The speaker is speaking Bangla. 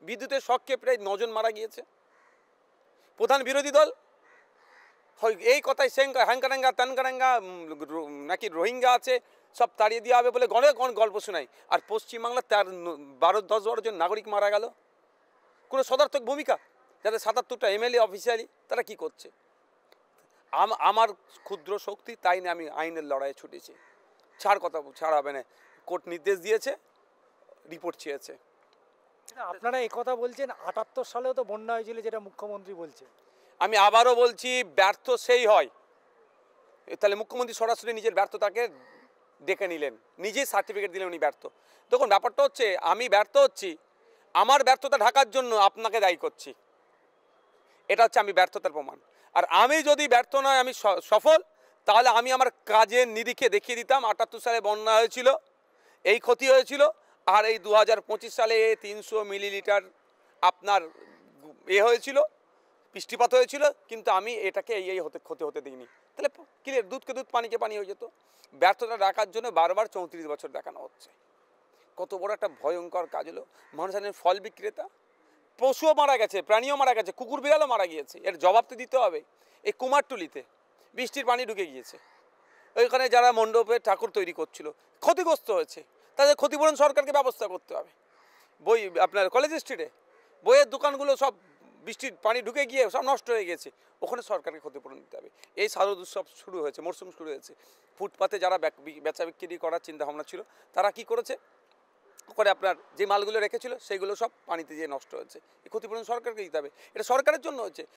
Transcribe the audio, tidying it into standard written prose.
বিদ্যুতের শককে প্রায় 9 জন মারা গিয়েছে। প্রধান বিরোধী দল এই কথাই হ্যাঙ্কারাঙ্গা তানকারাঙ্গা নাকি রোহিঙ্গা আছে সব তাড়িয়ে দেওয়া হবে বলে গল্প শোনায়, আর পশ্চিমবাংলার 10-12 জন নাগরিক মারা গেল। কোনো সদার্থক ভূমিকা? যাদের 77টা এমএলএ অফিসিয়ালি, তারা কি করছে? আমার ক্ষুদ্র শক্তি, তাই না আমি আইনের লড়াইয়ে ছুটেছি। ছাড় হবে না, কোর্ট নির্দেশ দিয়েছে, রিপোর্ট চেয়েছে। আপনারা একথা বলছেন, 78 সালেও তো বন্যা হয়েছিল, যেটা মুখ্যমন্ত্রী বলছে। আমি আবারও বলছি, ব্যর্থ সেই হয়। তাহলে মুখ্যমন্ত্রী সরাসরি নিজের ব্যর্থতাকে ডেকে নিলেন, নিজেই সার্টিফিকেট দিলেন উনি ব্যর্থ। দেখুন, ব্যাপারটা হচ্ছে আমি ব্যর্থ হচ্ছি, আমার ব্যর্থতা ঢাকার জন্য আপনাকে দায়ী করছি, এটা হচ্ছে আমি ব্যর্থতার প্রমাণ। আর আমি যদি ব্যর্থ নয়, আমি সফল, তাহলে আমি আমার কাজের নিরিখে দেখিয়ে দিতাম 78 সালে বন্যা হয়েছিল, এই ক্ষতি হয়েছিল, আর এই 2025 সালে 300 মিলিলিটার আপনার হয়েছিল, বৃষ্টিপাত হয়েছিল, কিন্তু আমি এটাকে এই ক্ষতি হতে দিইনি। তাহলে ক্লিয়ার, দুধকে দুধ পানিকে পানি হয়ে যেত। ব্যর্থতা রাখার জন্য বারবার 34 বছর দেখানো হচ্ছে। কত বড় একটা ভয়ঙ্কর কাজ হলো। মানুষের ফল বিক্রেতা, পশুও মারা গেছে, প্রাণীও মারা গেছে, কুকুর বিড়ালও মারা গিয়েছে, এর জবাব তো দিতে হবে। এই কুমারটুলিতে বৃষ্টির পানি ঢুকে গিয়েছে, ওইখানে যারা মণ্ডপে ঠাকুর তৈরি করছিল ক্ষতিগ্রস্ত হয়েছে, তাদের ক্ষতিপূরণ সরকারকে ব্যবস্থা করতে হবে। আপনার কলেজ স্ট্রিটে বইয়ের দোকানগুলো সব বৃষ্টির পানি ঢুকে গিয়ে সব নষ্ট হয়ে গেছে, ওখানে সরকারকে ক্ষতিপূরণ দিতে হবে। এই শারদ উৎসব শুরু হয়েছে, মরশুম শুরু হয়েছে। ফুটপাতে যারা বেচা বিক্রি করার চিন্তাভাবনা ছিল, তারা কি করেছে, ওখানে আপনার যে মালগুলো রেখেছিল সেইগুলো সব পানিতে যেয়ে নষ্ট হয়েছে। এই ক্ষতিপূরণ সরকারকে দিতে হবে, এটা সরকারের জন্য হচ্ছে।